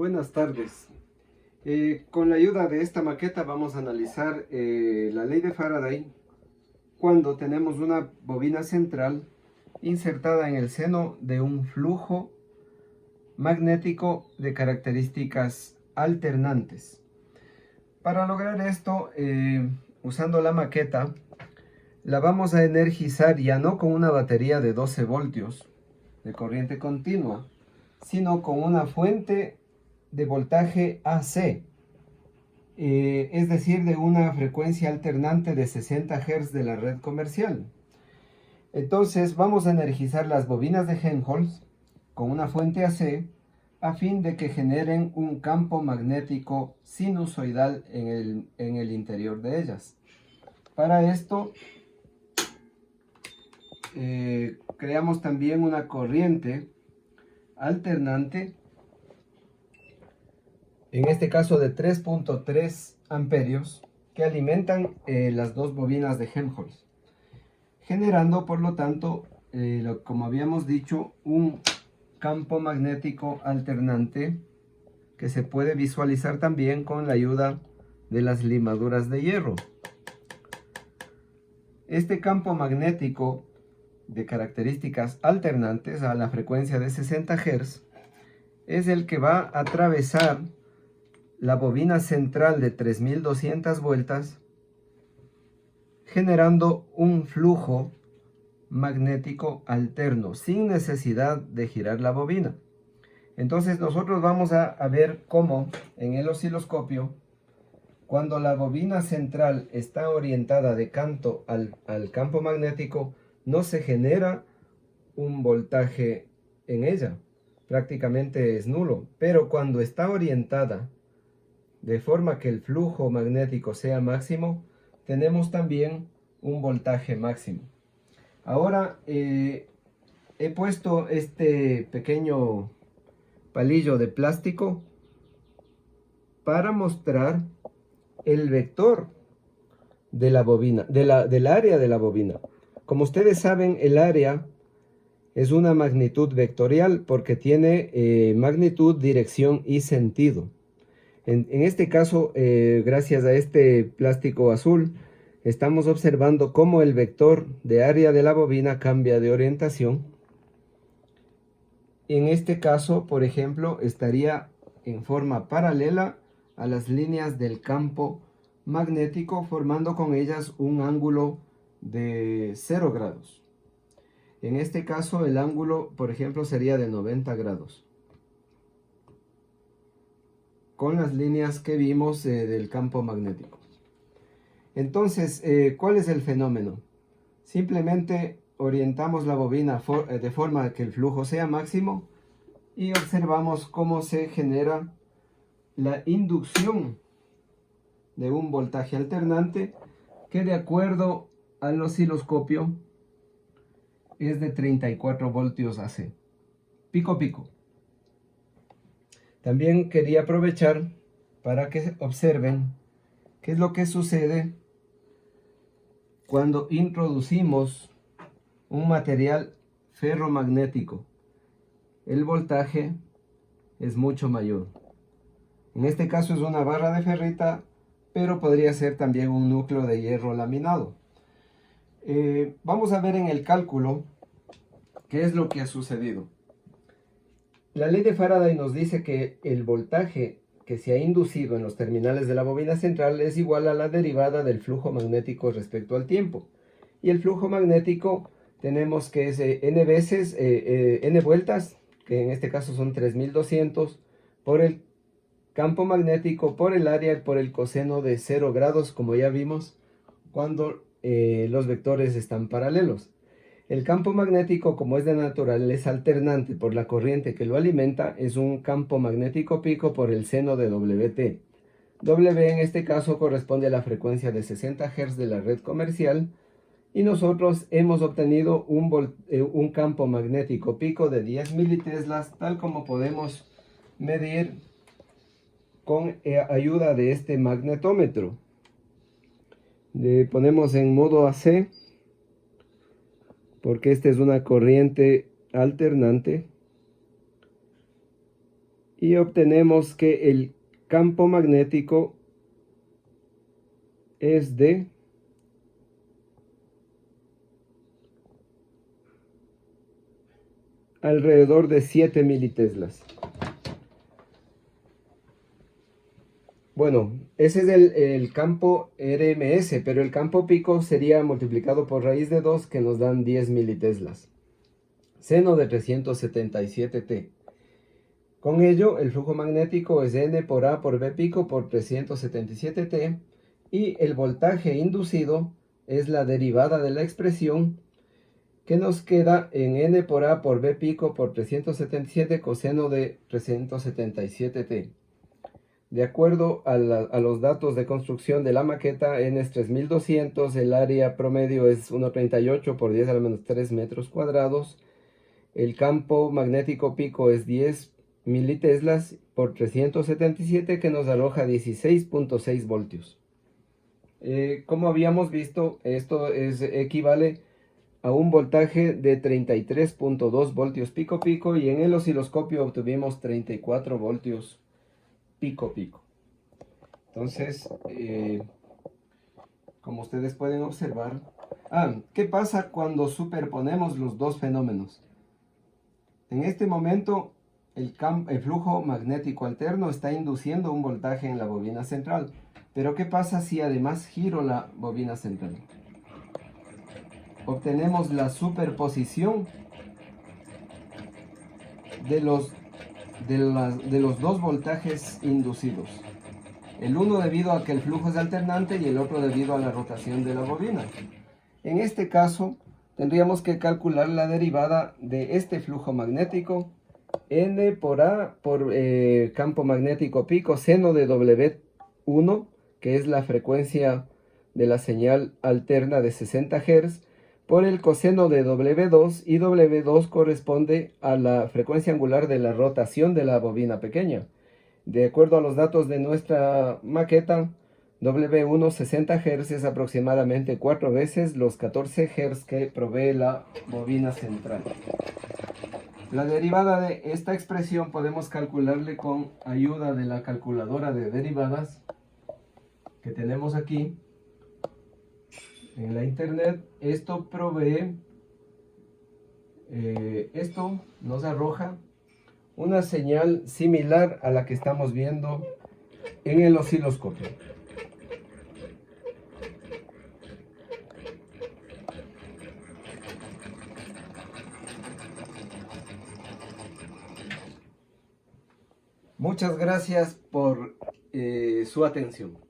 Buenas tardes. Con la ayuda de esta maqueta vamos a analizar la ley de Faraday cuando tenemos una bobina central insertada en el seno de un flujo magnético de características alternantes. Para lograr esto, usando la maqueta, la vamos a energizar ya no con una batería de 12 voltios de corriente continua, sino con una fuente de voltaje AC, es decir, de una frecuencia alternante de 60 Hz de la red comercial. Entonces vamos a energizar las bobinas de Helmholtz con una fuente AC a fin de que generen un campo magnético sinusoidal en el interior de ellas. Para esto creamos también una corriente alternante, en este caso de 3.3 amperios, que alimentan las dos bobinas de Helmholtz, generando por lo tanto, como habíamos dicho, un campo magnético alternante que se puede visualizar también con la ayuda de las limaduras de hierro. Este campo magnético de características alternantes a la frecuencia de 60 Hz es el que va a atravesar la bobina central de 3200 vueltas, generando un flujo magnético alterno sin necesidad de girar la bobina. Entonces nosotros vamos a ver cómo en el osciloscopio, cuando la bobina central está orientada de canto al campo magnético, no se genera un voltaje en ella, prácticamente es nulo. Pero cuando está orientada de forma que el flujo magnético sea máximo, tenemos también un voltaje máximo. Ahora he puesto este pequeño palillo de plástico para mostrar el vector de la bobina, del área de la bobina. Como ustedes saben, el área es una magnitud vectorial porque tiene magnitud, dirección y sentido. En este caso, gracias a este plástico azul, estamos observando cómo el vector de área de la bobina cambia de orientación. En este caso, por ejemplo, estaría en forma paralela a las líneas del campo magnético, formando con ellas un ángulo de 0 grados. En este caso, el ángulo, por ejemplo, sería de 90 grados. Con las líneas que vimos del campo magnético. Entonces, ¿cuál es el fenómeno? Simplemente orientamos la bobina de forma que el flujo sea máximo y observamos cómo se genera la inducción de un voltaje alternante que, de acuerdo al osciloscopio, es de 34 voltios AC, pico pico. También quería aprovechar para que observen qué es lo que sucede cuando introducimos un material ferromagnético. El voltaje es mucho mayor. En este caso es una barra de ferrita, pero podría ser también un núcleo de hierro laminado. Vamos a ver en el cálculo qué es lo que ha sucedido. La ley de Faraday nos dice que el voltaje que se ha inducido en los terminales de la bobina central es igual a la derivada del flujo magnético respecto al tiempo. Y el flujo magnético tenemos que es n veces, n vueltas, que en este caso son 3200, por el campo magnético, por el área y por el coseno de 0 grados, como ya vimos, cuando los vectores están paralelos. El campo magnético, como es de naturaleza alternante por la corriente que lo alimenta, es un campo magnético pico por el seno de Wt. W en este caso corresponde a la frecuencia de 60 Hz de la red comercial y nosotros hemos obtenido un campo magnético pico de 10 militeslas, tal como podemos medir con ayuda de este magnetómetro. Le ponemos en modo AC, porque esta es una corriente alternante, y obtenemos que el campo magnético es de alrededor de 7 militeslas. Bueno, ese es el campo RMS, pero el campo pico sería multiplicado por raíz de 2, que nos dan 10 militeslas. Seno de 377T. Con ello, el flujo magnético es N por A por B pico por 377T, y el voltaje inducido es la derivada de la expresión, que nos queda en N por A por B pico por 377 coseno de 377T. De acuerdo a los datos de construcción de la maqueta, N es 3200, el área promedio es 1,38 por 10 a la menos 3 metros cuadrados, el campo magnético pico es 10 militeslas por 377, que nos arroja 16.6 voltios. Como habíamos visto, esto equivale a un voltaje de 33.2 voltios pico pico, y en el osciloscopio obtuvimos 34 voltios pico pico. Entonces, como ustedes pueden observar, ¿qué pasa cuando superponemos los dos fenómenos? En este momento, el flujo magnético alterno está induciendo un voltaje en la bobina central. Pero ¿qué pasa si además giro la bobina central? Obtenemos la superposición de los dos voltajes inducidos. El uno debido a que el flujo es alternante y el otro debido a la rotación de la bobina. En este caso, tendríamos que calcular la derivada de este flujo magnético, N por A por campo magnético pico, seno de W1, que es la frecuencia de la señal alterna de 60 Hz, por el coseno de W2, y W2 corresponde a la frecuencia angular de la rotación de la bobina pequeña. De acuerdo a los datos de nuestra maqueta, W1 60 Hz es aproximadamente 4 veces los 14 Hz que provee la bobina central. La derivada de esta expresión podemos calcularle con ayuda de la calculadora de derivadas que tenemos aquí en la internet. Esto nos arroja una señal similar a la que estamos viendo en el osciloscopio. Muchas gracias por su atención.